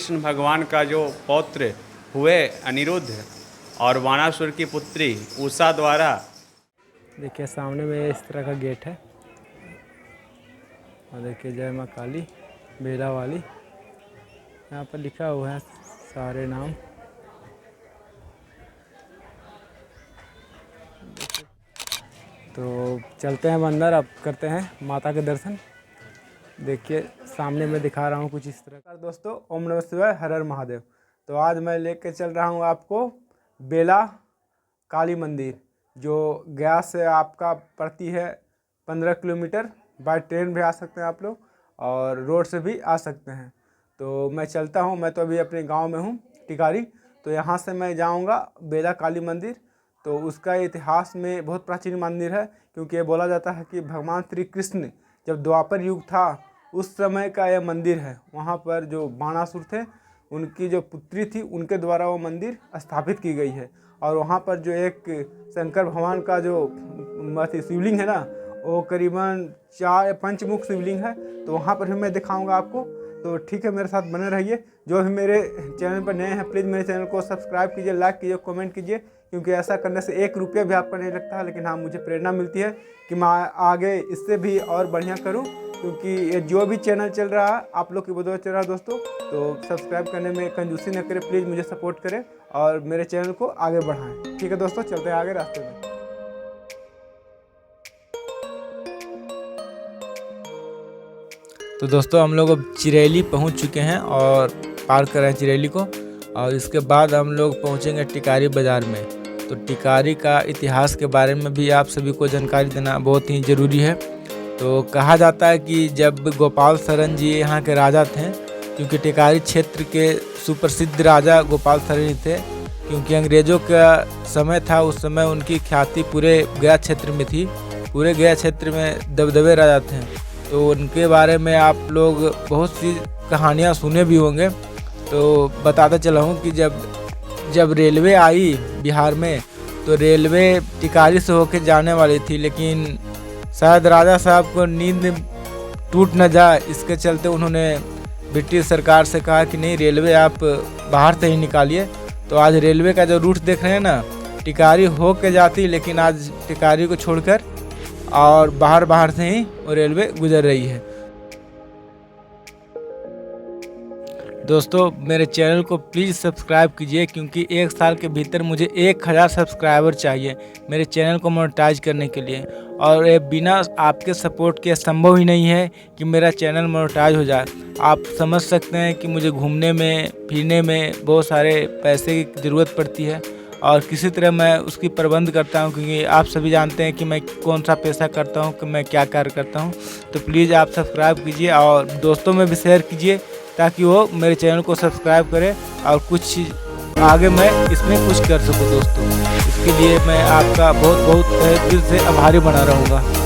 कृष्ण भगवान का जो पौत्र हुए अनिरुद्ध और वाणासुर की पुत्री उषा द्वारा। देखिए सामने में इस तरह का गेट है और देखिए जय माँ काली बेला वाली, यहाँ पर लिखा हुआ है सारे नाम। तो चलते हैं अंदर, अब करते हैं माता के दर्शन। देखिए सामने मैं दिखा रहा हूँ कुछ इस तरह का। दोस्तों ओम नमः शिवाय, हर हर महादेव। तो आज मैं लेके चल रहा हूँ आपको बेला काली मंदिर, जो गया से आपका पड़ती है 15 किलोमीटर। बाय ट्रेन भी आ सकते हैं आप लोग और रोड से भी आ सकते हैं। तो मैं चलता हूँ, मैं तो अभी अपने गांव में हूँ टिकारी। तो यहाँ से मैं जाऊँगा बेला काली मंदिर। तो उसका इतिहास में बहुत प्राचीन मंदिर है, क्योंकि ये बोला जाता है कि भगवान श्री कृष्ण जब द्वापर युग था उस समय का यह मंदिर है। वहाँ पर जो बाणासुर थे उनकी जो पुत्री थी उनके द्वारा वो मंदिर स्थापित की गई है। और वहाँ पर जो एक शंकर भगवान का जो शिवलिंग है ना, वो करीबन 4 पंचमुख शिवलिंग है। तो वहाँ पर भी मैं दिखाऊंगा आपको। तो ठीक है, मेरे साथ बने रहिए। जो भी मेरे चैनल पर नए हैं प्लीज़ मेरे चैनल को सब्सक्राइब कीजिए, लाइक कीजिए, कमेंट कीजिए, क्योंकि ऐसा करने से 1 रुपया भी आपका नहीं लगता है। लेकिन हाँ, मुझे प्रेरणा मिलती है कि मैं आगे इससे भी और बढ़िया करूँ, क्योंकि ये जो भी चैनल चल रहा है आप लोग की बदौलत चल रहा है दोस्तों। तो सब्सक्राइब करने में कंजूसी न करें, प्लीज़ मुझे सपोर्ट करें और मेरे चैनल को आगे बढ़ाएं। ठीक है दोस्तों, चलते हैं आगे रास्ते में। तो दोस्तों हम लोग अब चिरैली पहुंच चुके हैं और पार कर रहे हैं चिरैली को। और इसके बाद हम लोग पहुंचेंगे टिकारी बाज़ार में। तो टिकारी का इतिहास के बारे में भी आप सभी को जानकारी देना बहुत ही ज़रूरी है। तो कहा जाता है कि जब गोपाल शरण जी यहाँ के राजा थे, क्योंकि टिकारी क्षेत्र के सुप्रसिद्ध राजा गोपाल शरण जी थे, क्योंकि अंग्रेज़ों का समय था उस समय उनकी ख्याति पूरे गया क्षेत्र में थी। पूरे गया क्षेत्र में दबदबे राजा थे। तो उनके बारे में आप लोग बहुत सी कहानियाँ सुने भी होंगे। तो बताता चला हूँ कि जब रेलवे आई बिहार में, तो रेलवे टिकारी से होकर जाने वाली थी, लेकिन शायद राजा साहब को नींद टूट न जाए, इसके चलते उन्होंने ब्रिटिश सरकार से कहा कि नहीं, रेलवे आप बाहर से ही निकालिए। तो आज रेलवे का जो रूट देख रहे हैं ना, टिकारी हो के जाती, लेकिन आज टिकारी को छोड़कर और बाहर से ही वो रेलवे गुजर रही है। दोस्तों मेरे चैनल को प्लीज़ सब्सक्राइब कीजिए, क्योंकि 1 साल के भीतर मुझे 1000 सब्सक्राइबर चाहिए मेरे चैनल को मोनेटाइज करने के लिए। और ये बिना आपके सपोर्ट के संभव ही नहीं है कि मेरा चैनल मोनेटाइज हो जाए। आप समझ सकते हैं कि मुझे घूमने में फिरने में बहुत सारे पैसे की ज़रूरत पड़ती है, और किसी तरह मैं उसकी प्रबंध करता हूं, क्योंकि आप सभी जानते हैं कि मैं कौन सा पेशा करता हूं, कि मैं क्या कार्य करता हूं। तो प्लीज़ आप सब्सक्राइब कीजिए और दोस्तों में भी शेयर कीजिए, ताकि वो मेरे चैनल को सब्सक्राइब करें और कुछ आगे मैं इसमें कुछ कर सकूं दोस्तों। इसके लिए मैं आपका बहुत बहुत तहे दिल से आभारी बना रहूँगा।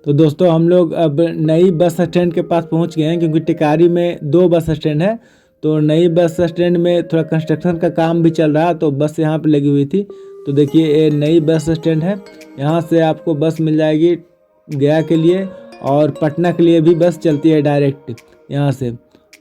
तो दोस्तों हम लोग अब नई बस स्टैंड के पास पहुंच गए हैं, क्योंकि टिकारी में 2 बस स्टैंड है। तो नई बस स्टैंड में थोड़ा कंस्ट्रक्शन का काम भी चल रहा है, तो बस यहाँ पे लगी हुई थी। तो देखिए ये नई बस स्टैंड है, यहाँ से आपको बस मिल जाएगी गया के लिए, और पटना के लिए भी बस चलती है डायरेक्ट यहाँ से।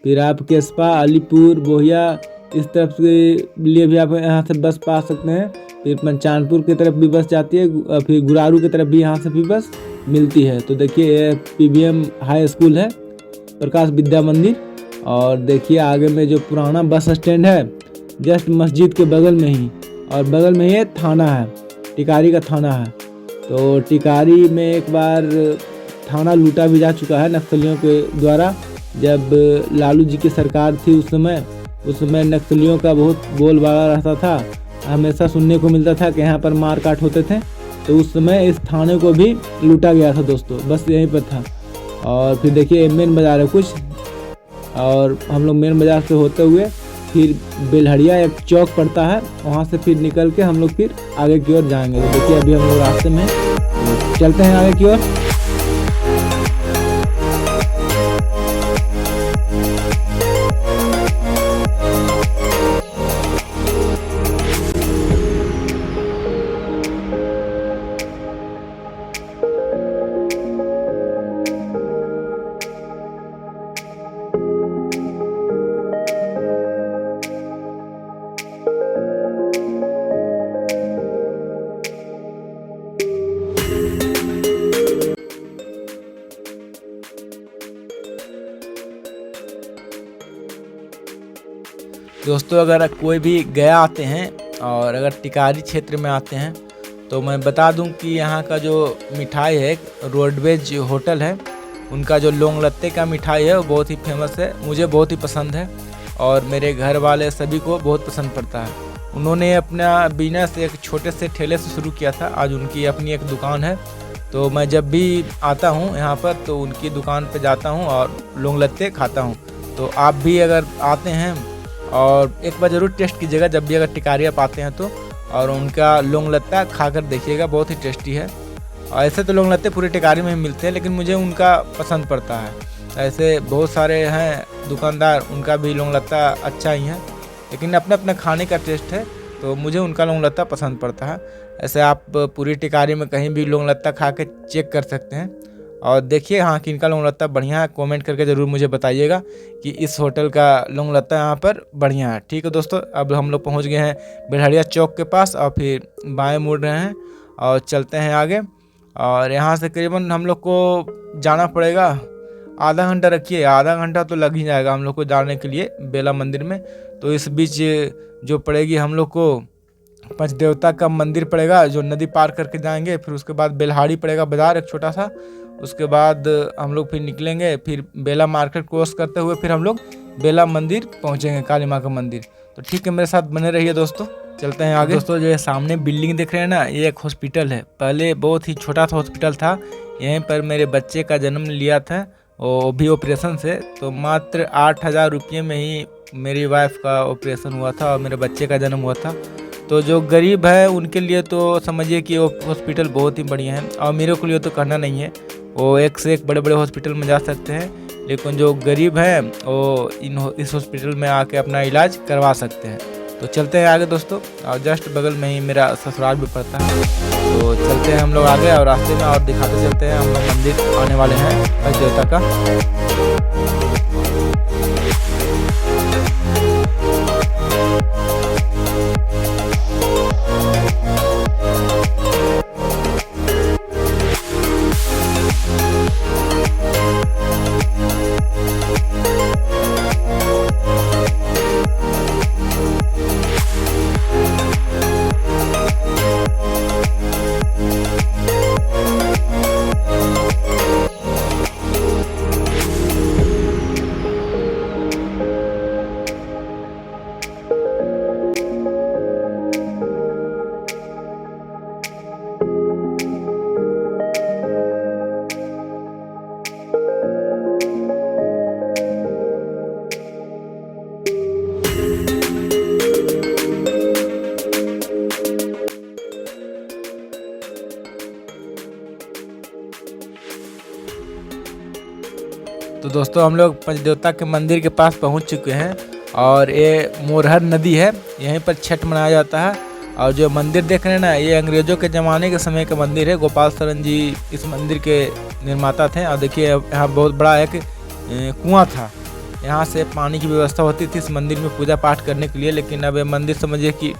फिर आप केसपा, अलीपुर, बोहिया इस तरफ के लिए भी आप यहाँ से बस पा सकते हैं। फिर पंचानपुर की तरफ भी बस जाती है, फिर गुरारू की तरफ भी यहाँ से भी बस मिलती है। तो देखिए ये PBM हाई स्कूल है, प्रकाश विद्या मंदिर। और देखिए आगे में जो पुराना बस स्टैंड है जस्ट मस्जिद के बगल में ही, और बगल में ये थाना है, टिकारी का थाना है। तो टिकारी में एक बार थाना लूटा भी जा चुका है नक्सलियों के द्वारा। जब लालू जी की सरकार थी उस समय नक्सलियों का बहुत बोलबाला रहता था, हमेशा सुनने को मिलता था कि यहाँ पर मार काट होते थे। तो उस समय इस थाने को भी लूटा गया था दोस्तों, बस यहीं पर था। और फिर देखिए मेन बाज़ार है कुछ, और हम लोग मेन बाज़ार से होते हुए फिर बेलहड़िया एक चौक पड़ता है, वहाँ से फिर निकल के हम लोग फिर आगे की ओर जाएंगे। तो देखिए अभी हम लोग रास्ते में तो चलते हैं आगे की ओर। दोस्तों अगर कोई भी गया आते हैं और अगर टिकारी क्षेत्र में आते हैं तो मैं बता दूं कि यहाँ का जो मिठाई है, रोडवेज होटल है, उनका जो लौंग लत्ते का मिठाई है वो बहुत ही फेमस है, मुझे बहुत ही पसंद है और मेरे घर वाले सभी को बहुत पसंद पड़ता है। उन्होंने अपना बिजनेस एक छोटे से ठेले से शुरू किया था, आज उनकी अपनी एक दुकान है। तो मैं जब भी आता हूँ यहाँ पर तो उनकी दुकान पर जाता हूँ और लौंग लत्ते खाता हूँ। तो आप भी अगर आते हैं और एक बार ज़रूर टेस्ट कीजिएगा जब भी अगर टिकारी आप आते हैं तो, और उनका लौंग लत्ता खाकर देखिएगा, बहुत ही टेस्टी है। और ऐसे तो लौंग लत्ते पूरे टिकारी में ही मिलते हैं, लेकिन मुझे उनका पसंद पड़ता है। ऐसे बहुत सारे हैं दुकानदार, उनका भी लौंग लत्ता अच्छा ही है, लेकिन अपना अपना खाने का टेस्ट है, तो मुझे उनका लौंग लत्ता पसंद पड़ता है। ऐसे आप पूरी टिकारी में कहीं भी लौंग लत्ता खा के चेक कर सकते हैं और देखिए हाँ कि इनका लौंग लत्ता बढ़िया है। कमेंट करके ज़रूर मुझे बताइएगा कि इस होटल का लौंग लत्ता यहाँ पर बढ़िया है। ठीक है दोस्तों, अब हम लोग पहुँच गए हैं बेलहड़िया चौक के पास और फिर बाएं मुड़ रहे हैं और चलते हैं आगे। और यहाँ से करीबन हम लोग को जाना पड़ेगा आधा घंटा, रखिए आधा घंटा तो लग ही जाएगा हम लोग को जाने के लिए बेला मंदिर में। तो इस बीच जो पड़ेगी हम लोग को पंचदेवता का मंदिर पड़ेगा, जो नदी पार करके जाएंगे, फिर उसके बाद बेलहाड़ी पड़ेगा बाज़ार एक छोटा सा, उसके बाद हम लोग फिर निकलेंगे, फिर बेला मार्केट क्रॉस करते हुए फिर हम लोग बेला मंदिर पहुंचेंगे, काली माँ का मंदिर। तो ठीक है, मेरे साथ बने रहिए दोस्तों, चलते हैं आगे। दोस्तों जो ये सामने बिल्डिंग दिख रहे हैं ना, ये एक हॉस्पिटल है। पहले बहुत ही छोटा सा हॉस्पिटल था, यहीं पर मेरे बच्चे का जन्म लिया था, वो भी ऑपरेशन से। तो मात्र 8,000 रुपये में ही मेरी वाइफ का ऑपरेशन हुआ था और मेरे बच्चे का जन्म हुआ था। तो जो गरीब है उनके लिए तो समझिए कि वो हॉस्पिटल बहुत ही बढ़िया है, और मेरे को लिए तो करना नहीं है, वो एक से एक बड़े बड़े हॉस्पिटल में जा सकते हैं, लेकिन जो गरीब हैं वो इस हॉस्पिटल में आके अपना इलाज करवा सकते हैं। तो चलते हैं आगे दोस्तों, और जस्ट बगल में ही मेरा ससुराल भी पड़ता है। तो चलते हैं हम लोग आगे और रास्ते में और दिखाते चलते हैं। हम लोग मंदिर आने वाले हैं पंचदेवता का। तो दोस्तों हम लोग पंचदेवता के मंदिर के पास पहुंच चुके हैं, और ये मोरहर नदी है, यहीं पर छठ मनाया जाता है। और जो मंदिर देख रहे हैं ना, ये अंग्रेज़ों के ज़माने के समय का मंदिर है। गोपाल शरण जी इस मंदिर के निर्माता थे। और देखिए यहाँ बहुत बड़ा एक कुआं था, यहाँ से पानी की व्यवस्था होती थी इस मंदिर में पूजा पाठ करने के लिए। लेकिन अब ये मंदिर समझिए कि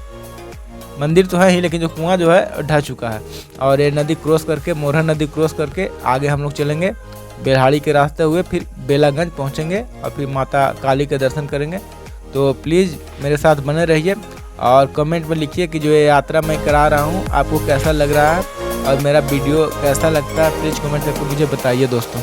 मंदिर तो है ही, लेकिन जो कुआं जो है ढह चुका है। और ये नदी क्रॉस करके, मोरहर नदी क्रॉस करके आगे हम लोग चलेंगे बेलहाड़ी के रास्ते हुए फिर बेलागंज पहुँचेंगे और फिर माता काली के दर्शन करेंगे। तो प्लीज़ मेरे साथ बने रहिए और कमेंट में लिखिए कि जो ये यात्रा मैं करा रहा हूँ आपको कैसा लग रहा है और मेरा वीडियो कैसा लगता है, प्लीज़ कमेंट करके मुझे बताइए दोस्तों।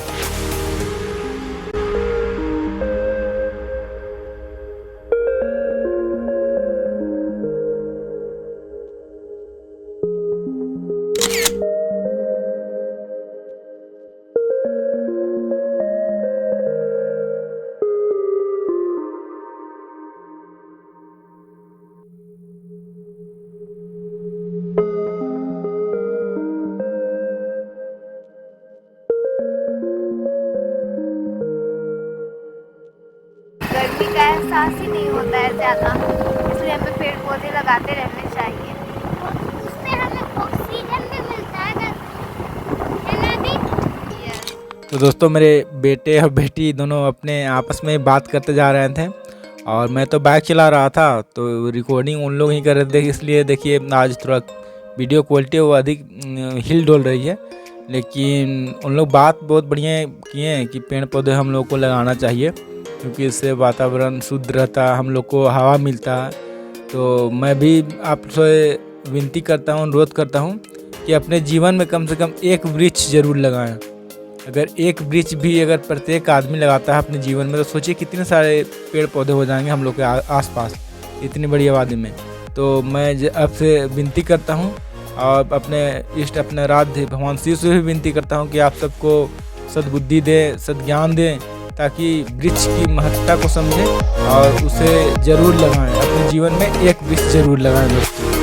गर्मी का एहसास ही नहीं होता है ज़्यादा, इसलिए हमें पेड़ पौधे लगाते रहने चाहिए। उससे हमें ऑक्सीजन भी मिलता है ना दी? तो दोस्तों मेरे बेटे और बेटी दोनों अपने आपस में बात करते जा रहे थे और मैं तो बाइक चला रहा था, तो रिकॉर्डिंग उन लोग ही कर रहे थे, इसलिए देखिए आज थोड़ा वीडियो क्वालिटी वो अधिक हिल डोल रही है। लेकिन उन लोग बात बहुत बढ़िया किए हैं कि पेड़ पौधे हम लोग को लगाना चाहिए क्योंकि इससे वातावरण शुद्ध रहता है, हम लोग को हवा मिलता है। तो मैं भी आपसे विनती करता हूँ, अनुरोध करता हूँ कि अपने जीवन में कम से कम एक वृक्ष ज़रूर लगाएं। अगर एक वृक्ष भी अगर प्रत्येक आदमी लगाता है अपने जीवन में, तो सोचिए कितने सारे पेड़ पौधे हो जाएंगे हम लोग के आसपास इतनी बड़ी आबादी में। तो मैं आपसे विनती करता हूँ और अपने इष्ट अपने आराध्य भगवान शिव से भी विनती करता हूँ कि आप सबको सद्बुद्धि दें, सद्ज्ञान दें, ताकि वृक्ष की महत्ता को समझें और उसे ज़रूर लगाएं। अपने जीवन में एक वृक्ष ज़रूर लगाएं दोस्तों।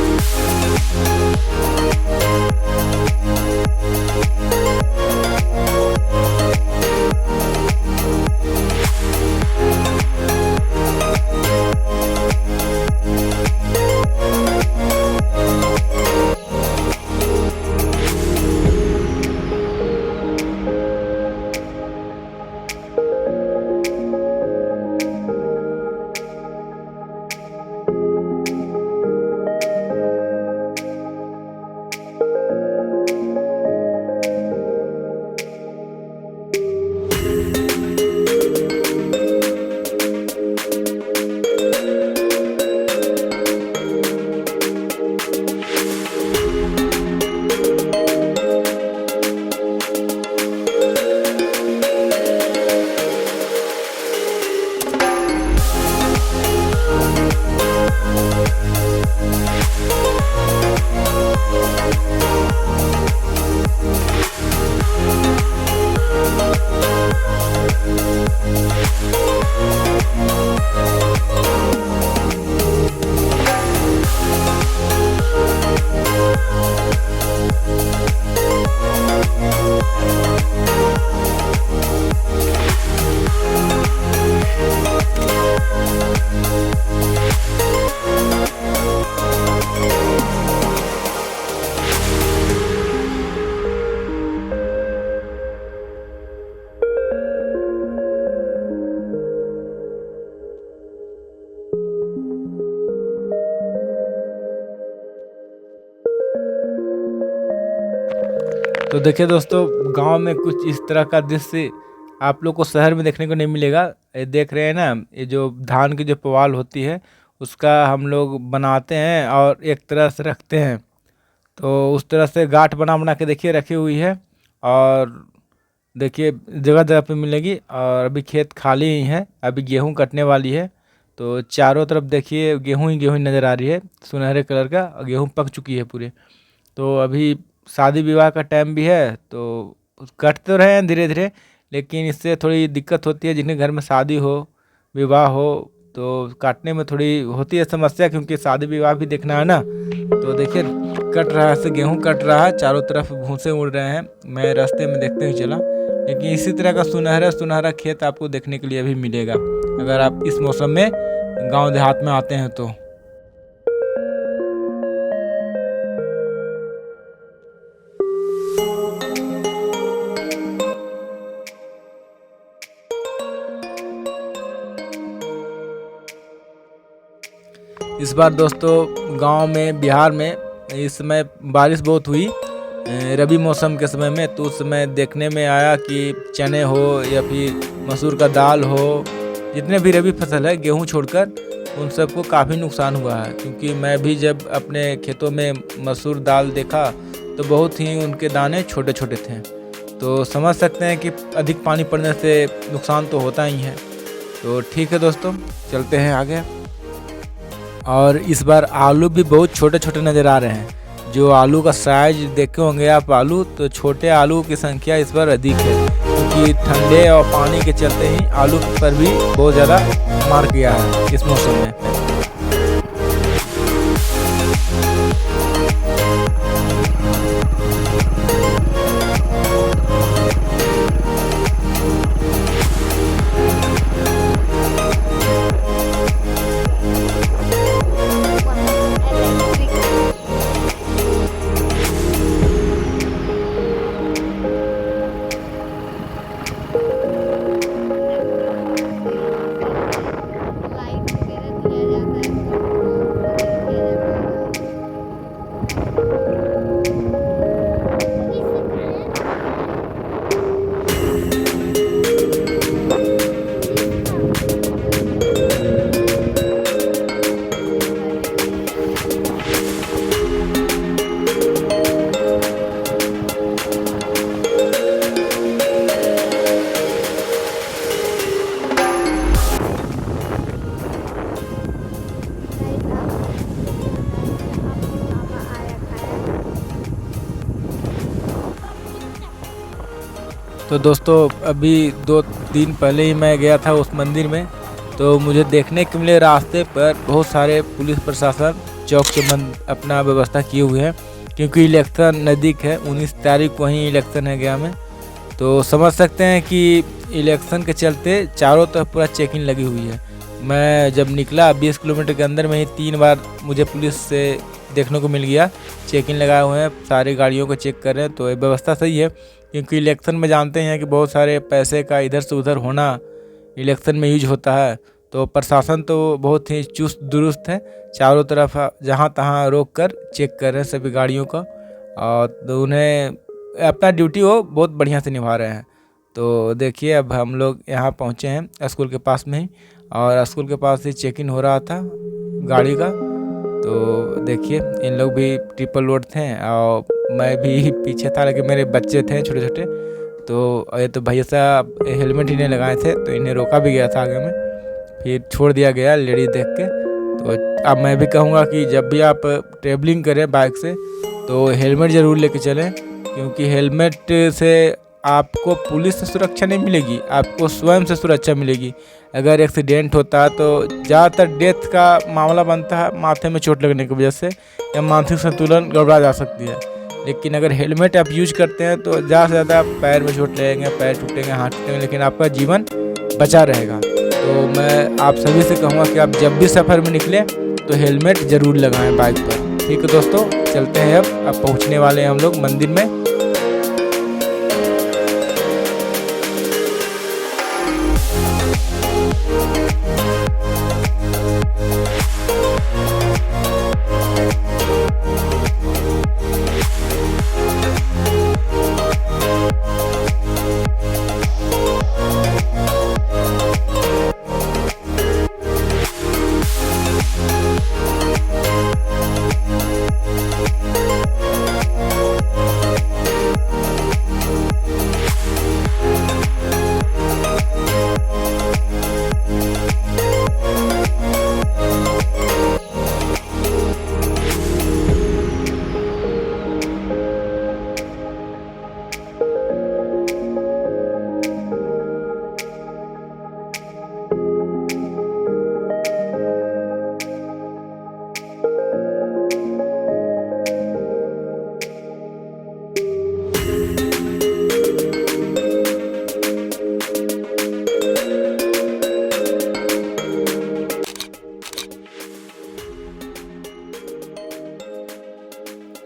तो देखिए दोस्तों, गांव में कुछ इस तरह का दृश्य आप लोग को शहर में देखने को नहीं मिलेगा। ये देख रहे हैं ना, ये जो धान की जो पुआल होती है उसका हम लोग बनाते हैं और एक तरह से रखते हैं। तो उस तरह से गांठ बना बना के देखिए रखी हुई है और देखिए जगह जगह पे मिलेगी। और अभी खेत खाली ही है, अभी गेहूं कटने वाली है। तो चारों तरफ देखिए गेहूं ही नज़र आ रही है, सुनहरे कलर का, और गेहूं पक चुकी है पूरे। तो अभी शादी विवाह का टाइम भी है, तो कट तो रहे हैं धीरे धीरे, लेकिन इससे थोड़ी दिक्कत होती है। जिनके घर में शादी हो, विवाह हो, तो काटने में थोड़ी होती है समस्या, क्योंकि शादी विवाह भी देखना है ना। तो देखिए कट रहा है, गेहूं कट रहा है, चारों तरफ भूसे उड़ रहे हैं। मैं रास्ते में देखते हुए चला, लेकिन इसी तरह का सुनहरा सुनहरा खेत आपको देखने के लिए भी मिलेगा अगर आप इस मौसम में गांव देहात में आते हैं तो। इस बार दोस्तों गांव में, बिहार में इस समय बारिश बहुत हुई, रबी मौसम के समय में, तो उस समय देखने में आया कि चने हो या फिर मसूर का दाल हो, जितने भी रबी फसल है गेहूं छोड़कर, उन सबको काफ़ी नुकसान हुआ है। क्योंकि मैं भी जब अपने खेतों में मसूर दाल देखा तो बहुत ही उनके दाने छोटे छोटे थे। तो समझ सकते हैं कि अधिक पानी पड़ने से नुकसान तो होता ही है। तो ठीक है दोस्तों, चलते हैं आगे। और इस बार आलू भी बहुत छोटे छोटे नज़र आ रहे हैं। जो आलू का साइज देखे होंगे आप आलू, तो छोटे आलू की संख्या इस बार अधिक है, क्योंकि ठंडे और पानी के चलते ही आलू पर भी बहुत ज़्यादा मार गया है इस मौसम में। तो दोस्तों अभी 2 दिन पहले ही मैं गया था उस मंदिर में, तो मुझे देखने के मिले रास्ते पर बहुत सारे पुलिस प्रशासन चौक के बंद अपना व्यवस्था किए हुए हैं, क्योंकि इलेक्शन नज़दीक है। 19 तारीख को ही इलेक्शन है गया में। तो समझ सकते हैं कि इलेक्शन के चलते चारों तरफ पूरा चेकिंग लगी हुई है। मैं जब निकला 20 किलोमीटर के अंदर में ही 3 बार मुझे पुलिस से देखने को मिल गया। चेकिंग लगाए हुए हैं, सारी गाड़ियों को चेक कर रहे हैं। तो ये व्यवस्था सही है, क्योंकि इलेक्शन में जानते हैं कि बहुत सारे पैसे का इधर से उधर होना इलेक्शन में यूज होता है। तो प्रशासन तो बहुत ही चुस्त दुरुस्त है, चारों तरफ जहाँ तहाँ रोक कर चेक कर रहे हैं सभी गाड़ियों का, और तो उन्हें अपना ड्यूटी वो बहुत बढ़िया से निभा रहे हैं। तो देखिए अब हम लोग यहाँ पहुँचे हैं स्कूल के पास में ही, और स्कूल के पास ही चेक इन हो रहा था गाड़ी का। तो देखिए इन लोग भी ट्रिपल लोड थे और मैं भी पीछे था, लेकिन मेरे बच्चे थे छोटे छोटे। तो ये तो भैया साहब हेलमेट ही नहीं लगाए थे, तो इन्हें रोका भी गया था आगे में, फिर छोड़ दिया गया लेडीज देख के। तो अब मैं भी कहूँगा कि जब भी आप ट्रेवलिंग करें बाइक से तो हेलमेट ज़रूर लेके चलें, क्योंकि हेलमेट से आपको पुलिस से सुरक्षा नहीं मिलेगी, आपको स्वयं से सुरक्षा मिलेगी। अगर एक्सीडेंट होता है तो ज़्यादातर डेथ का मामला बनता है माथे में चोट लगने की वजह से, या मानसिक संतुलन गड़बड़ा जा सकती है। लेकिन अगर हेलमेट आप यूज करते हैं तो ज़्यादा से ज़्यादा पैर में चोट लगेंगे, पैर टूटेंगे, हाथ टूटेंगे, लेकिन आपका जीवन बचा रहेगा। तो मैं आप सभी से कहूँगा कि आप जब भी सफ़र में निकलें तो हेलमेट ज़रूर लगाएं बाइक पर। ठीक है दोस्तों, चलते हैं। अब पहुँचने वाले हैं हम लोग मंदिर में।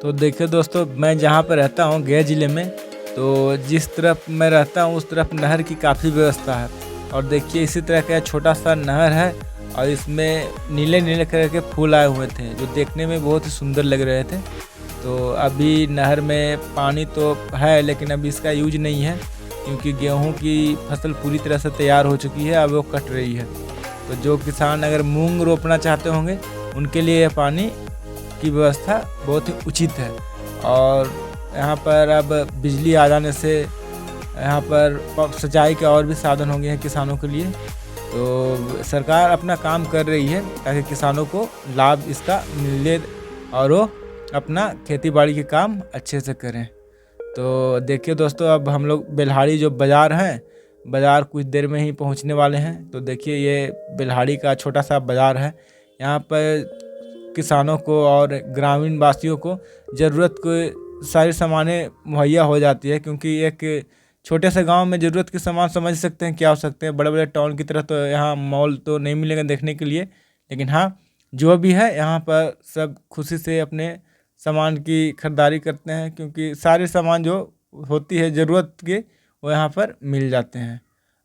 तो देखिए दोस्तों, मैं जहाँ पर रहता हूँ गया ज़िले में, तो जिस तरफ मैं रहता हूँ उस तरफ नहर की काफ़ी व्यवस्था है। और देखिए इसी तरह का छोटा सा नहर है, और इसमें नीले नीले कलर के फूल आए हुए थे, जो देखने में बहुत ही सुंदर लग रहे थे। तो अभी नहर में पानी तो है लेकिन अभी इसका यूज नहीं है, क्योंकि गेहूं की फसल पूरी तरह से तैयार हो चुकी है, अब वो कट रही है। तो जो किसान अगर मूंग रोपना चाहते होंगे उनके लिए यह पानी की व्यवस्था बहुत ही उचित है। और यहाँ पर अब बिजली आ जाने से यहाँ पर सिंचाई के और भी साधन हो गए हैं किसानों के लिए। तो सरकार अपना काम कर रही है ताकि किसानों को लाभ इसका मिले और वो अपना खेती बाड़ी के काम अच्छे से करें। तो देखिए दोस्तों, अब हम लोग बेल्हाड़ी जो बाज़ार हैं, बाज़ार कुछ देर में ही पहुंचने वाले हैं। तो देखिए ये बेल्हाड़ी का छोटा सा बाज़ार है। यहाँ पर किसानों को और ग्रामीण वासियों को ज़रूरत को सारी सामानें मुहैया हो जाती है, क्योंकि एक छोटे से गांव में ज़रूरत के सामान समझ सकते हैं क्या हो सकते हैं। बड़े बड़े टाउन की तरह तो यहाँ मॉल तो नहीं मिलेगा देखने के लिए, लेकिन हाँ जो भी है यहाँ पर सब खुशी से अपने सामान की खरीदारी करते हैं, क्योंकि सारे सामान जो होती है ज़रूरत के वो यहाँ पर मिल जाते हैं।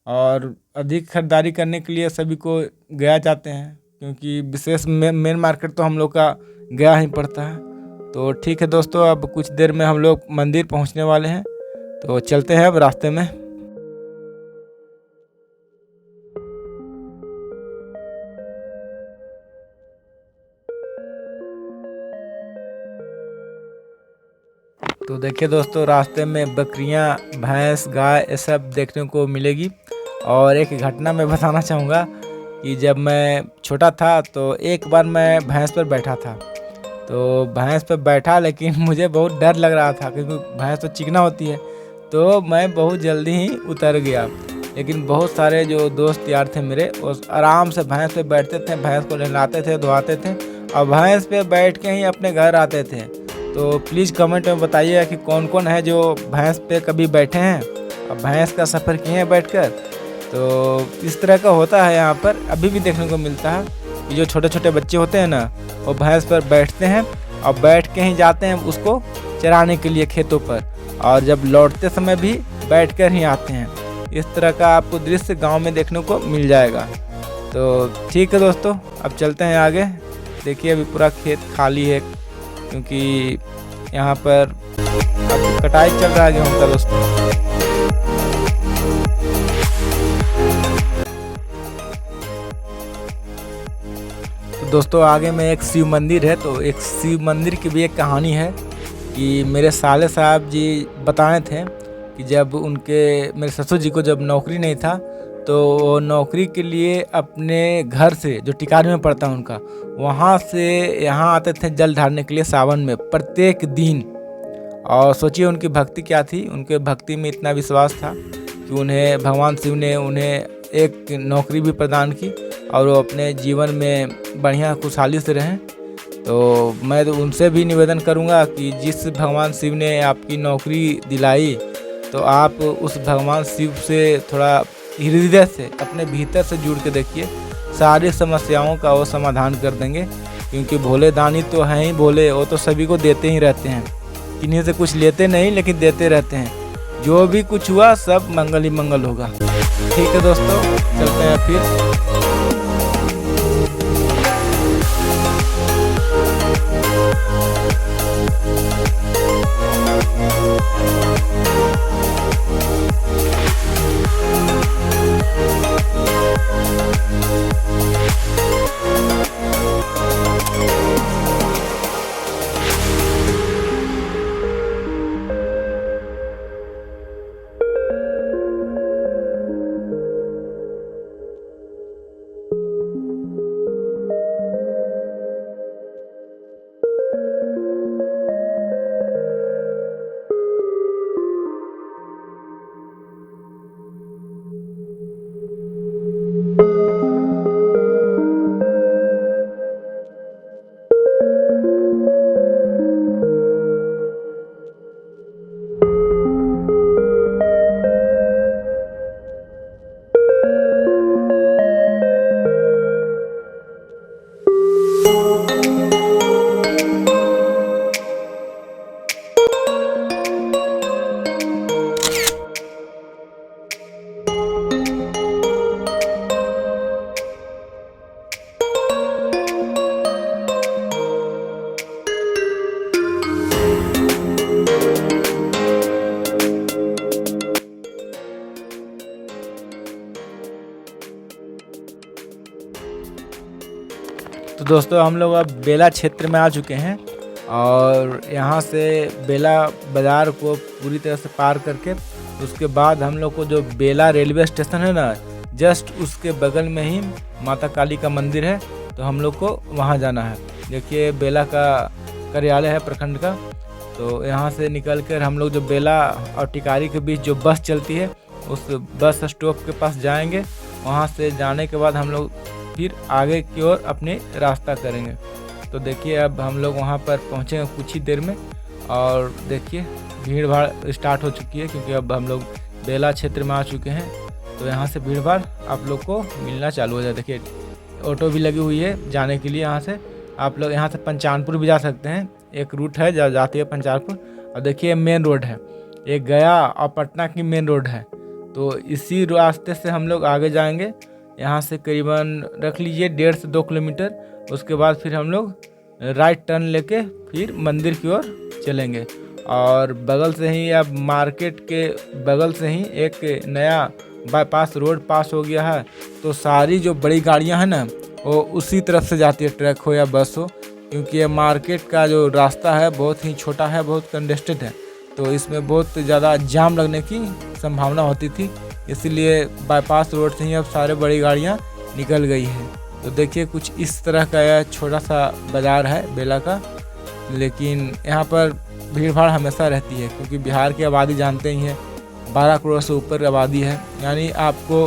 और अधिक खरीदारी करने के लिए सभी को गया जाते हैं, क्योंकि विशेष मेन मार्केट तो हम लोग का गया ही पड़ता है। तो ठीक है दोस्तों, अब कुछ देर में हम लोग मंदिर पहुँचने वाले हैं, तो चलते हैं अब रास्ते में। तो देखिए दोस्तों, रास्ते में बकरियां, भैंस, गाय ये सब देखने को मिलेगी। और एक घटना मैं बताना चाहूँगा कि जब मैं छोटा था तो एक बार मैं भैंस पर बैठा था। तो भैंस पर बैठा, लेकिन मुझे बहुत डर लग रहा था क्योंकि भैंस तो चिकना होती है। तो मैं बहुत जल्दी ही उतर गया, लेकिन बहुत सारे जो दोस्त यार थे मेरे, वो आराम से भैंस पे बैठते थे, भैंस को नहलाते थे, धुआते थे और भैंस पे बैठ के ही अपने घर आते थे। तो प्लीज़ कमेंट में बताइएगा कि कौन कौन है जो भैंस पे कभी बैठे हैं और भैंस का सफ़र किए हैं बैठकर। तो इस तरह का होता है यहाँ पर, अभी भी देखने को मिलता है कि जो छोटे छोटे बच्चे होते हैं ना, वो भैंस पर बैठते हैं और बैठ के ही जाते हैं उसको चराने के लिए खेतों पर, और जब लौटते समय भी बैठकर ही आते हैं। इस तरह का आपको दृश्य गांव में देखने को मिल जाएगा। तो ठीक है दोस्तों, अब चलते हैं आगे। देखिए अभी पूरा खेत खाली है, क्योंकि यहाँ पर अब कटाई चल रहा है गेहूं का दोस्तों। तो दोस्तों आगे में एक शिव मंदिर है। तो एक शिव मंदिर की भी एक कहानी है कि मेरे साले साहब जी बताए थे कि जब मेरे ससुर जी को जब नौकरी नहीं था, तो वो नौकरी के लिए अपने घर से, जो टिकारी में पड़ता है उनका, वहाँ से यहाँ आते थे जल ढारने के लिए सावन में प्रत्येक दिन। और सोचिए उनकी भक्ति क्या थी। उनके भक्ति में इतना विश्वास था कि उन्हें भगवान शिव ने उन्हें एक नौकरी भी प्रदान की और वो अपने जीवन में बढ़िया खुशहाली से रहें। तो मैं तो उनसे भी निवेदन करूंगा कि जिस भगवान शिव ने आपकी नौकरी दिलाई, तो आप उस भगवान शिव से थोड़ा हृदय से, अपने भीतर से जुड़ के देखिए, सारी समस्याओं का वो समाधान कर देंगे। क्योंकि भोले दानी तो हैं ही भोले, वो तो सभी को देते ही रहते हैं, किन्हीं से कुछ लेते नहीं लेकिन देते रहते हैं। जो भी कुछ हुआ सब मंगल ही मंगल होगा। ठीक है दोस्तों, चलते हैं फिर। तो दोस्तों हम लोग अब बेला क्षेत्र में आ चुके हैं और यहाँ से बेला बाज़ार को पूरी तरह से पार करके उसके बाद हम लोग को जो बेला रेलवे स्टेशन है ना, जस्ट उसके बगल में ही माता काली का मंदिर है, तो हम लोग को वहाँ जाना है। देखिए बेला का कार्यालय है प्रखंड का। तो यहाँ से निकल कर हम लोग जो बेला और टिकारी के बीच जो बस चलती है उस बस स्टॉप के पास जाएंगे। वहाँ से जाने के बाद हम लोग फिर आगे की ओर अपने रास्ता करेंगे। तो देखिए अब हम लोग वहाँ पर पहुँचेंगे कुछ ही देर में और देखिए भीड़ भाड़ स्टार्ट हो चुकी है क्योंकि अब हम लोग बेला क्षेत्र में आ चुके हैं। तो यहाँ से भीड़ भाड़ आप लोग को मिलना चालू हो जाए। देखिए ऑटो भी लगी हुई है जाने के लिए। यहाँ से आप लोग यहाँ से पंचानपुर भी जा सकते हैं, एक रूट है जाती है पंचानपुर। और देखिए मेन रोड है, एक गया और पटना की मेन रोड है। तो इसी रास्ते से हम लोग आगे जाएंगे। यहाँ से करीबन रख लीजिए 1.5 से 2 किलोमीटर। उसके बाद फिर हम लोग राइट टर्न लेके फिर मंदिर की ओर चलेंगे। और बगल से ही अब मार्केट के बगल से ही एक नया बाईपास रोड पास हो गया है। तो सारी जो बड़ी गाड़ियां हैं ना वो उसी तरफ से जाती है, ट्रक हो या बस हो, क्योंकि ये मार्केट का जो रास्ता है बहुत ही छोटा है, बहुत कंजेस्टेड है। तो इसमें बहुत ज़्यादा जाम लगने की संभावना होती थी, इसलिए बाईपास रोड से ही अब सारे बड़ी गाड़ियाँ निकल गई हैं। तो देखिए कुछ इस तरह का यह छोटा सा बाज़ार है बेला का, लेकिन यहाँ पर भीड़ भाड़ हमेशा रहती है क्योंकि बिहार की आबादी जानते ही हैं 12 करोड़ से ऊपर आबादी है। यानी आपको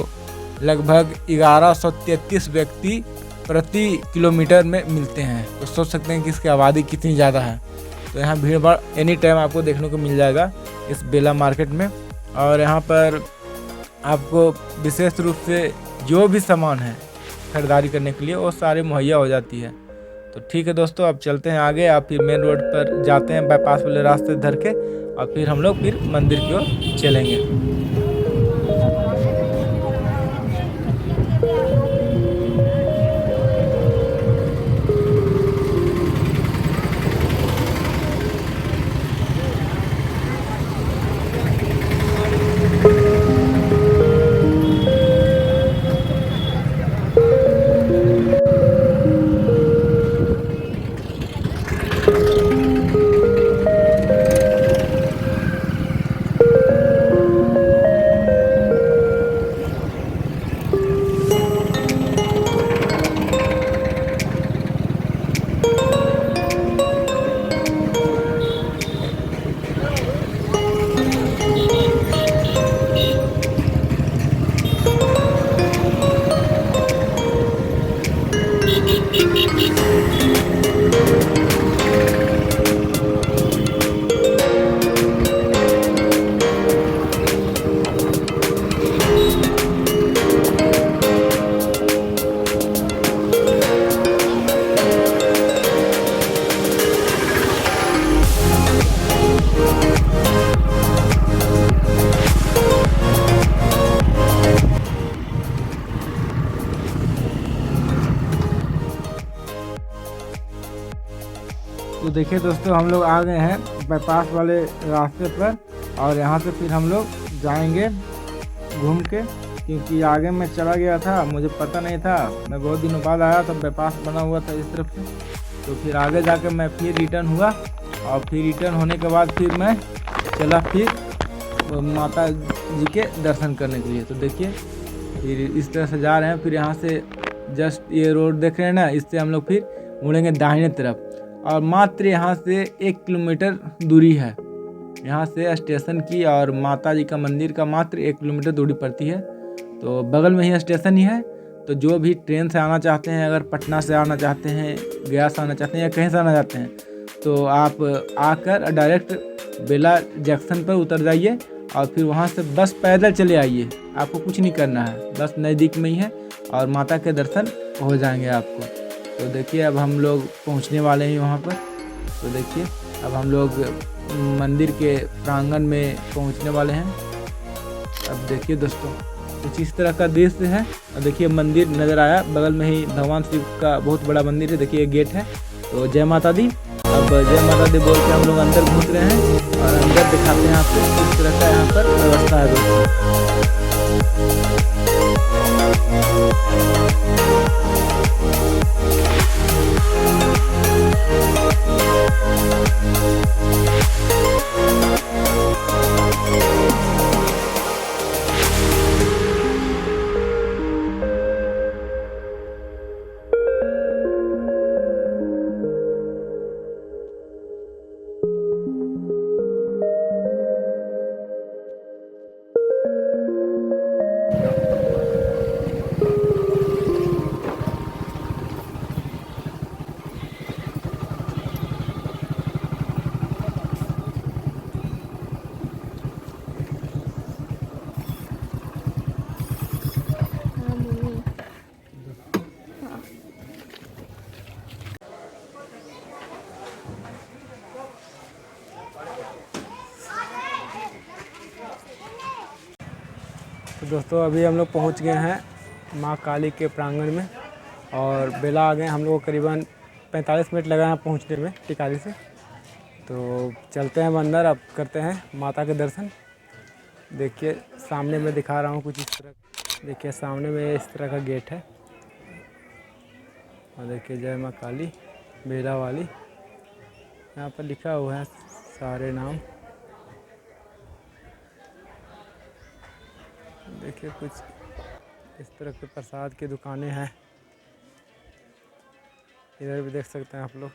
लगभग 1133 व्यक्ति प्रति किलोमीटर में मिलते हैं। तो सोच सकते हैं कि इसकी आबादी कितनी ज़्यादा है। तो यहाँ भीड़ भाड़ एनी टाइम आपको देखने को मिल जाएगा इस बेला मार्केट में। और यहाँ पर आपको विशेष रूप से जो भी सामान है खरीदारी करने के लिए वो सारे मुहैया हो जाती है। तो ठीक है दोस्तों, अब चलते हैं आगे। आप फिर मेन रोड पर जाते हैं बाईपास वाले रास्ते धर के और फिर हम लोग फिर मंदिर की ओर चलेंगे। तो देखिए दोस्तों हम लोग आ गए हैं बाईपास वाले रास्ते पर और यहाँ से फिर हम लोग जाएंगे घूम के, क्योंकि आगे मैं चला गया था, मुझे पता नहीं था, मैं बहुत दिनों बाद आया तो बाईपास बना हुआ था इस तरफ से। तो फिर आगे जाकर मैं फिर रिटर्न हुआ और फिर रिटर्न होने के बाद फिर मैं चला फिर माता जी के दर्शन करने के लिए। तो देखिए फिर इस तरह से जा रहे हैं। फिर यहाँ से जस्ट ये रोड देख रहे हैं ना, इससे हम लोग फिर मुड़ेंगे दाहिने तरफ और मात्र यहाँ से 1 किलोमीटर दूरी है यहाँ से स्टेशन की, और माता जी का मंदिर का मात्र 1 किलोमीटर दूरी पड़ती है। तो बगल में ही स्टेशन ही है। तो जो भी ट्रेन से आना चाहते हैं, अगर पटना से आना चाहते हैं, गया से आना चाहते हैं या कहीं से आना चाहते हैं, तो आप आकर डायरेक्ट बेला जंक्शन पर उतर जाइए और फिर वहाँ से बस पैदल चले आइए। आपको कुछ नहीं करना है, बस नज़दीक में ही है और माता के दर्शन हो जाएंगे आपको। तो देखिए अब हम लोग पहुँचने वाले हैं वहाँ पर। तो देखिए अब हम लोग मंदिर के प्रांगण में पहुँचने वाले हैं। अब देखिए दोस्तों कुछ इस तरह का दृश्य है। और देखिए मंदिर नज़र आया, बगल में ही भगवान शिव का बहुत बड़ा मंदिर है। देखिए गेट है। तो जय माता दी। अब जय माता दी बोल के हम लोग अंदर घुस रहे हैं और अंदर दिखाते हैं आपको किस तरह का यहाँ पर व्यवस्था है दोस्तों। तो दोस्तों अभी हम लोग पहुंच गए हैं माँ काली के प्रांगण में और बेला आ गए। हम लोग को करीबन 45 मिनट लगा है पहुंचने में टिकारी से। तो चलते हैं अंदर, अब करते हैं माता के दर्शन। देखिए सामने मैं दिखा रहा हूँ कुछ इस तरह। देखिए सामने में इस तरह का गेट है और देखिए जय माँ काली बेला वाली, यहाँ पर लिखा हुआ है सारे नाम। देखिए कुछ इस तरह के प्रसाद की दुकानें हैं, इधर भी देख सकते हैं आप लोग।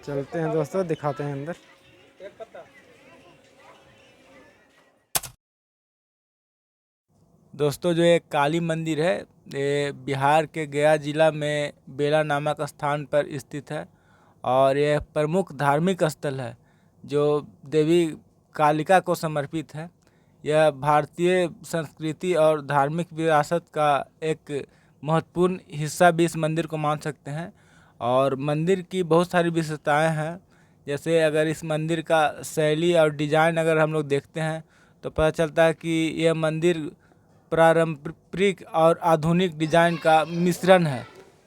चलते हैं दोस्तों, दिखाते हैं अंदर। दोस्तों जो ये काली मंदिर है ये बिहार के गया जिला में बेला नामक स्थान पर स्थित है और यह प्रमुख धार्मिक स्थल है जो देवी कालिका को समर्पित है। यह भारतीय संस्कृति और धार्मिक विरासत का एक महत्वपूर्ण हिस्सा भी इस मंदिर को मान सकते हैं। और मंदिर की बहुत सारी विशेषताएं हैं, जैसे अगर इस मंदिर का शैली और डिज़ाइन अगर हम लोग देखते हैं तो पता चलता है कि यह मंदिर पारंपरिक और आधुनिक डिज़ाइन का मिश्रण है,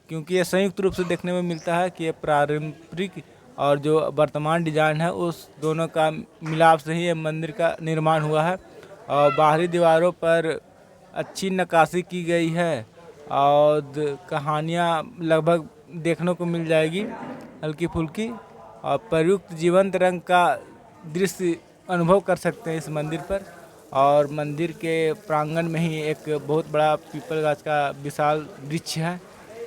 क्योंकि ये संयुक्त रूप से देखने में मिलता है कि ये पारंपरिक और जो वर्तमान डिज़ाइन है उस दोनों का मिलाप से ही ये मंदिर का निर्माण हुआ है। और बाहरी दीवारों पर अच्छी नक्काशी की गई है और कहानियाँ लगभग देखने को मिल जाएगी हल्की फुल्की, और प्रयुक्त जीवंत रंग का दृश्य अनुभव कर सकते हैं इस मंदिर पर। और मंदिर के प्रांगण में ही एक बहुत बड़ा पीपल गाछ का विशाल वृक्ष है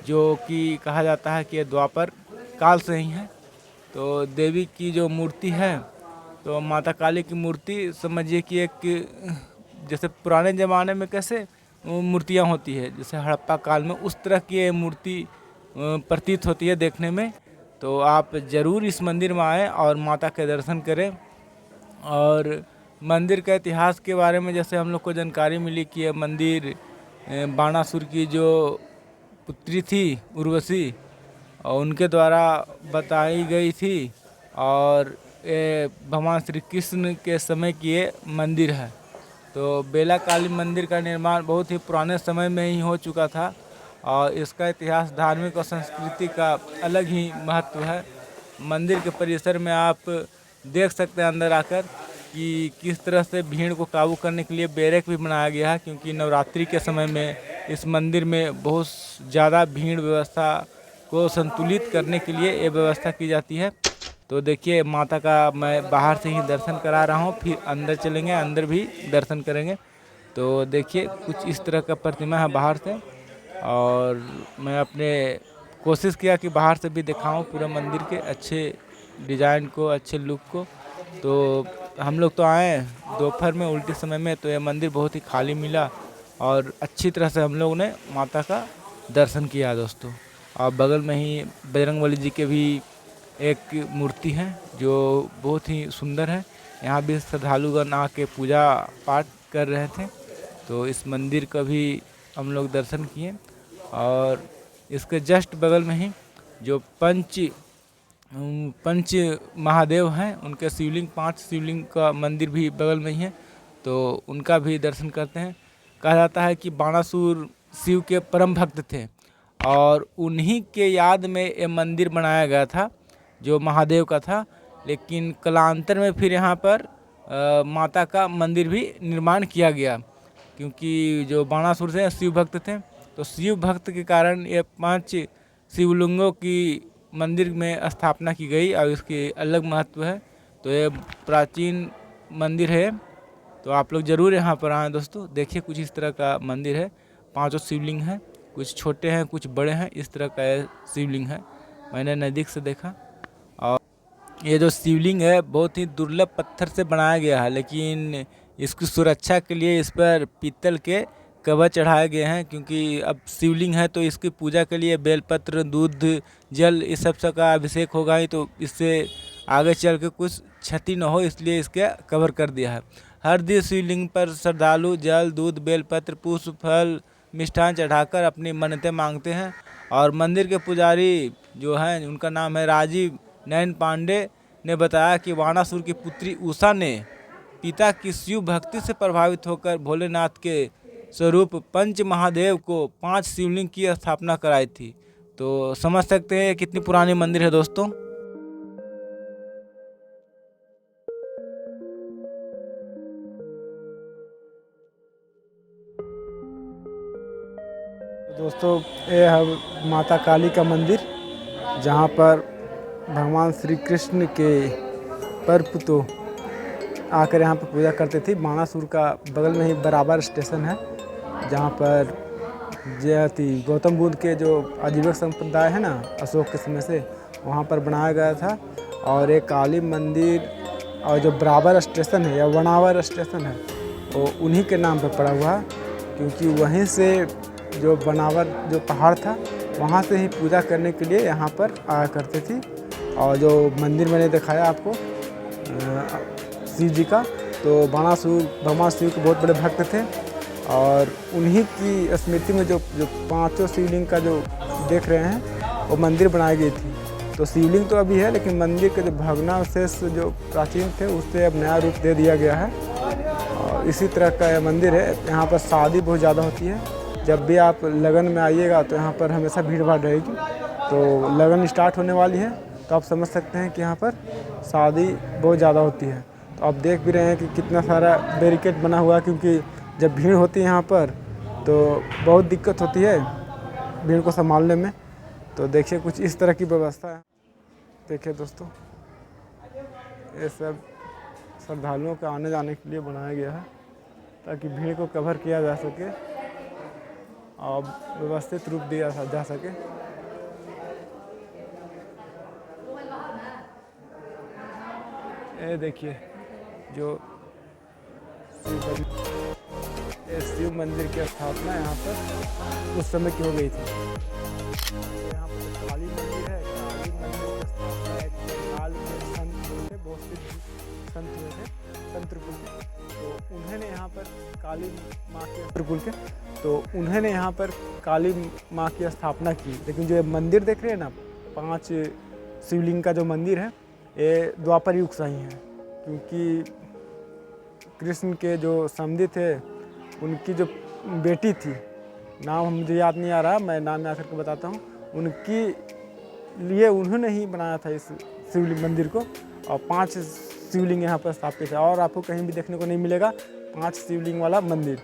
जो कि कहा जाता है कि ये द्वापर काल से ही है। तो देवी की जो मूर्ति है, तो माता काली की मूर्ति समझिए कि एक जैसे पुराने ज़माने में कैसे मूर्तियाँ होती है, जैसे हड़प्पा काल में उस तरह की ये मूर्ति प्रतीत होती है देखने में। तो आप ज़रूर इस मंदिर में आएँ और माता के दर्शन करें। और मंदिर का इतिहास के बारे में जैसे हम लोग को जानकारी मिली कि यह मंदिर बाणासुर की जो पुत्री थी उर्वशी और उनके द्वारा बताई गई थी, और ये भगवान श्री कृष्ण के समय की ये मंदिर है। तो बेला काली मंदिर का निर्माण बहुत ही पुराने समय में ही हो चुका था और इसका इतिहास धार्मिक और संस्कृति का अलग ही महत्व है। मंदिर के परिसर में आप देख सकते हैं अंदर आकर कि किस तरह से भीड़ को काबू करने के लिए बैरक भी बनाया गया है, क्योंकि नवरात्रि के समय में इस मंदिर में बहुत ज़्यादा भीड़ व्यवस्था को संतुलित करने के लिए ये व्यवस्था की जाती है। तो देखिए माता का मैं बाहर से ही दर्शन करा रहा हूँ, फिर अंदर चलेंगे, अंदर भी दर्शन करेंगे। तो देखिए कुछ इस तरह का प्रतिमा है बाहर से, और मैं अपने कोशिश किया कि बाहर से भी दिखाऊं पूरा मंदिर के अच्छे डिज़ाइन को, अच्छे लुक को। तो हम लोग तो आए दोपहर में उल्टे समय में, तो यह मंदिर बहुत ही खाली मिला और अच्छी तरह से हम लोगों ने माता का दर्शन किया दोस्तों। और बगल में ही बजरंगबली जी के भी एक मूर्ति है जो बहुत ही सुंदर है। यहाँ भी श्रद्धालुगण आके पूजा पाठ कर रहे थे, तो इस मंदिर का भी हम लोग दर्शन किए। और इसके जस्ट बगल में ही जो पंच महादेव हैं, उनके शिवलिंग 5 शिवलिंग का मंदिर भी बगल में ही है, तो उनका भी दर्शन करते हैं। कहा जाता है कि बाणासुर शिव के परम भक्त थे और उन्हीं के याद में ये मंदिर बनाया गया था जो महादेव का था, लेकिन कालांतर में फिर यहाँ पर माता का मंदिर भी निर्माण किया गया, क्योंकि जो बाणासुर से शिव भक्त थे, तो शिव भक्त के कारण ये 5 शिवलिंगों की मंदिर में स्थापना की गई और इसकी अलग महत्व है। तो ये प्राचीन मंदिर है, तो आप लोग ज़रूर यहाँ पर आएँ दोस्तों। देखिए कुछ इस तरह का मंदिर है, 5 शिवलिंग हैं, कुछ छोटे हैं कुछ बड़े हैं, इस तरह का शिवलिंग है, मैंने नज़दीक से देखा। और ये जो शिवलिंग है बहुत ही दुर्लभ पत्थर से बनाया गया है, लेकिन इसकी सुरक्षा के लिए इस पर पीतल के कवर चढ़ाए गए हैं, क्योंकि अब शिवलिंग है तो इसकी पूजा के लिए बेलपत्र, दूध, जल इस सब का अभिषेक होगा ही, तो इससे आगे चल के कुछ क्षति न हो इसलिए इसके कवर कर दिया है। हर दिन शिवलिंग पर श्रद्धालु जल, दूध, बेलपत्र, पुष्प, फल, मिष्ठान चढ़ाकर अपनी मन्नतें मांगते हैं। और मंदिर के पुजारी जो हैं उनका नाम है राजीव नयन पांडे, ने बताया कि वाणासुर की पुत्री उषा ने पिता की शिव भक्ति से प्रभावित होकर भोलेनाथ के स्वरूप पंच महादेव को 5 शिवलिंग की स्थापना कराई थी। तो समझ सकते हैं कितनी पुरानी मंदिर है दोस्तों। दोस्तों ये है माता काली का मंदिर, जहाँ पर भगवान श्री कृष्ण के परपुतो आकर यहाँ पर पूजा करते थे। बाणासुर का बगल में ही बराबर स्टेशन है, जहाँ पर जयति गौतम बुद्ध के जो आजीविका संप्रदाय है ना, अशोक के समय से वहाँ पर बनाया गया था। और एक काली मंदिर और जो बराबर स्टेशन है या वनावर स्टेशन है वो उन्हीं के नाम पर पड़ा हुआ है, क्योंकि वहीं से जो बनावर जो पहाड़ था वहाँ से ही पूजा करने के लिए यहाँ पर आया करते थी। और जो मंदिर मैंने दिखाया आपको शिव जी का, तो बाणासुर भगवान शिव के बहुत बड़े भक्त थे और उन्हीं की स्मृति में जो 5 शिवलिंग का जो देख रहे हैं वो मंदिर बनाई गई थी। तो शिवलिंग तो अभी है, लेकिन मंदिर के जो भग्नावशेष जो प्राचीन थे उससे अब नया रूप दे दिया गया है। और इसी तरह का यह मंदिर है। यहाँ पर शादी बहुत ज़्यादा होती है। जब भी आप लगन में आइएगा तो यहाँ पर हमेशा भीड़ भाड़ रहेगी। तो लगन स्टार्ट होने वाली है, तो आप समझ सकते हैं कि यहाँ पर शादी बहुत ज़्यादा होती है। तो आप देख भी रहे हैं कि कितना सारा बैरिकेड बना हुआ है, क्योंकि जब भीड़ होती है यहाँ पर तो बहुत दिक्कत होती है भीड़ को संभालने में। तो देखिए कुछ इस तरह की व्यवस्था है। देखिए दोस्तों, ये सब श्रद्धालुओं के आने जाने के लिए बनाया गया है, ताकि भीड़ को कवर किया जा सके और व्यवस्थित रूप दिया जा सके। ये देखिए जो शिव मंदिर की स्थापना यहाँ पर उस समय की हो गई थी। यहाँ पर काली मंदिर है। काली मंदिर की स्थापना एक बंगाल के संत हुए थे, बहुत से संत हुए थे तंत्रकुल के। तो उन्होंने यहाँ पर काली माँ के तंत्रकुल के, तो उन्होंने यहाँ पर काली माँ की स्थापना की। लेकिन जो मंदिर देख रहे हैं ना, 5 शिवलिंग का जो मंदिर है, ये द्वापर युग से ही है, क्योंकि कृष्ण के जो समधी थे उनकी जो बेटी थी, नाम मुझे याद नहीं आ रहा, मैं नाम याद करके बताता हूँ, उनकी लिए उन्होंने ही बनाया था इस शिवलिंग मंदिर को। और 5 शिवलिंग यहाँ पर स्थापित है और आपको कहीं भी देखने को नहीं मिलेगा 5 शिवलिंग वाला मंदिर।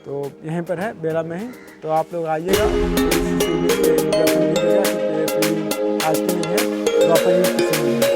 तो यहीं पर है बेला में ही। तो आप लोग आइएगा, आज की नहीं है, द्वापर युग की शिवलिंग है।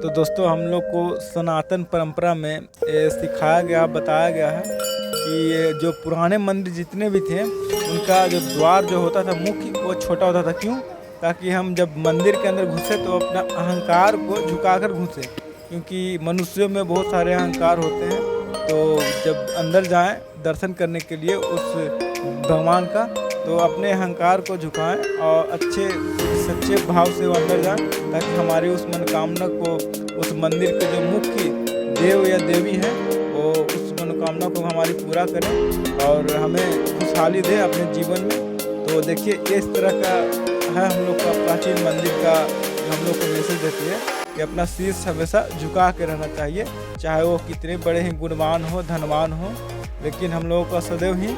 तो दोस्तों हम लोग को सनातन परंपरा में ये सिखाया गया, बताया गया है कि ये जो पुराने मंदिर जितने भी थे उनका जो द्वार जो होता था मुख्य वो छोटा होता था। क्यों? ताकि हम जब मंदिर के अंदर घुसे तो अपना अहंकार को झुकाकर घुसे, क्योंकि मनुष्यों में बहुत सारे अहंकार होते हैं। तो जब अंदर जाएं दर्शन करने के लिए उस भगवान का, तो अपने अहंकार को झुकाएं और अच्छे सच्चे भाव से वो अंदर जाएं, ताकि हमारी उस मनोकामना को, उस मंदिर के जो मुख्य देव या देवी हैं वो उस मनोकामना को हमारी पूरा करें और हमें खुशहाली दें अपने जीवन में। तो देखिए इस तरह का है हम लोग का प्राचीन मंदिर का हम लोग को मैसेज देती है। कि अपना शीश हमेशा झुका के रहना चाहिए, चाहे वो कितने बड़े ही गुणवान हो, धनवान हो, लेकिन हम लोगों को सदैव ही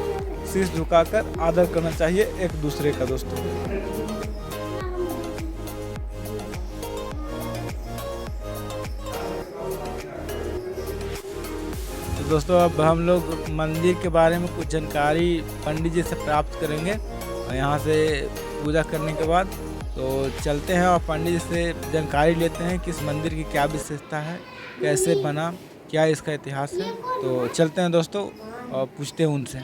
शीश झुकाकर आदर करना चाहिए एक दूसरे का दोस्तों। तो दोस्तों अब हम लोग मंदिर के बारे में कुछ जानकारी पंडित जी से प्राप्त करेंगे और यहाँ से पूजा करने के बाद तो चलते हैं और पंडित जी से जानकारी लेते हैं कि इस मंदिर की क्या विशेषता है, कैसे बना, क्या इसका इतिहास है। तो चलते हैं दोस्तों और पूछते हैं उनसे।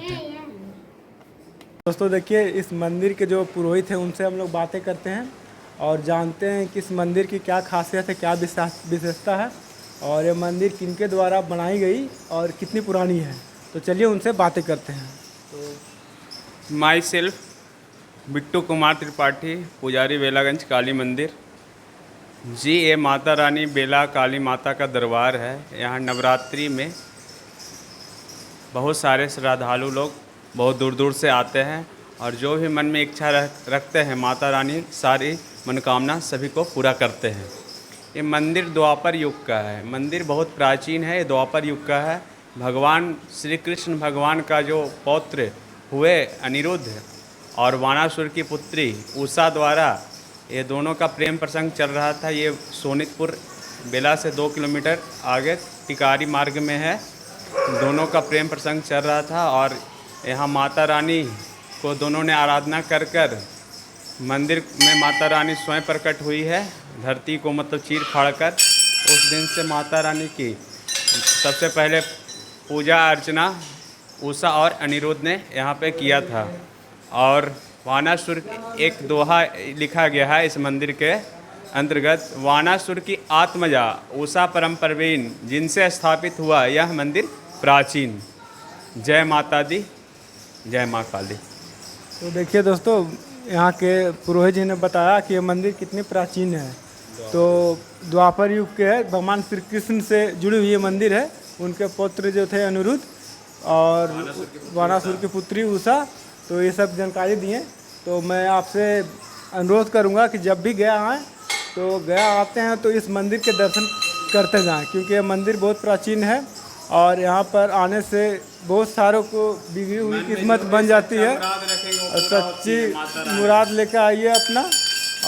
दोस्तों देखिए, इस मंदिर के जो पुरोहित हैं उनसे हम लोग बातें करते हैं और जानते हैं कि इस मंदिर की क्या खासियत है, क्या विशेषता है और ये मंदिर किनके द्वारा बनाई गई और कितनी पुरानी है। तो चलिए उनसे बातें करते हैं। तो माई सेल्फ बिट्टू कुमार त्रिपाठी, पुजारी बेलागंज काली मंदिर जी। ये माता रानी बेला काली माता का दरबार है। यहाँ नवरात्रि में बहुत सारे श्रद्धालु लोग बहुत दूर दूर से आते हैं और जो भी मन में इच्छा रखते हैं माता रानी सारी मनोकामना सभी को पूरा करते हैं। ये मंदिर द्वापर युग का है। मंदिर बहुत प्राचीन है, ये द्वापर युग का है। भगवान श्री कृष्ण भगवान का जो पौत्र हुए अनिरुद्ध और वानासुर की पुत्री उषा द्वारा ये दोनों का प्रेम प्रसंग चल रहा था। ये सोनितपुर बेला से 2 किलोमीटर आगे टिकारी मार्ग में है। दोनों का प्रेम प्रसंग चल रहा था और यहाँ माता रानी को दोनों ने आराधना कर कर मंदिर में माता रानी स्वयं प्रकट हुई है, धरती को मतलब चीर फाड़ कर। उस दिन से माता रानी की सबसे पहले पूजा अर्चना उषा और अनिरुद्ध ने यहाँ पे किया था। और वानासुर एक दोहा लिखा गया है इस मंदिर के अंतर्गत, वानासुर की आत्मजा उषा परम प्रवीण जिनसे स्थापित हुआ यह मंदिर प्राचीन। जय माता दी, जय माँ काली। तो देखिए दोस्तों, यहाँ के पुरोहित जी ने बताया कि ये मंदिर कितनी प्राचीन है। तो द्वापर युग के है, भगवान श्री कृष्ण से जुड़ी हुई ये मंदिर है। उनके पुत्र जो थे अनिरुद्ध और वानासुर की पुत्री उषा, तो ये सब जानकारी दिए। तो मैं आपसे अनुरोध करूँगा कि जब भी गया आएँ तो गया आते हैं तो इस मंदिर के दर्शन करते जाएं, क्योंकि ये मंदिर बहुत प्राचीन है और यहाँ पर आने से बहुत सारों को बिगड़ी हुई किस्मत बन जाती है। और सच्ची मुराद लेकर आइए अपना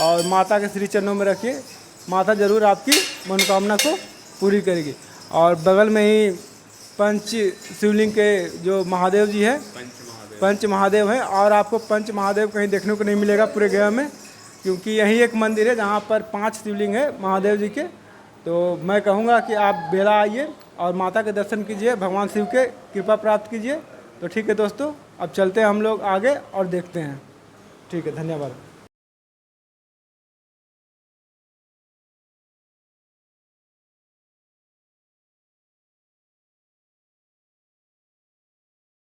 और माता के श्री चरणों में रखिए, माता ज़रूर आपकी मनोकामना को पूरी करेगी। और बगल में ही पंच शिवलिंग के जो महादेव जी है, पंच महादेव है, और आपको पंच महादेव कहीं देखने को नहीं मिलेगा पूरे गया में, क्योंकि यही एक मंदिर है जहाँ पर 5 शिवलिंग है महादेव जी के। तो मैं कहूँगा कि आप बेला आइए और माता के दर्शन कीजिए, भगवान शिव के कृपा प्राप्त कीजिए। तो ठीक है दोस्तों, अब चलते हैं हम लोग आगे और देखते हैं। ठीक है, धन्यवाद।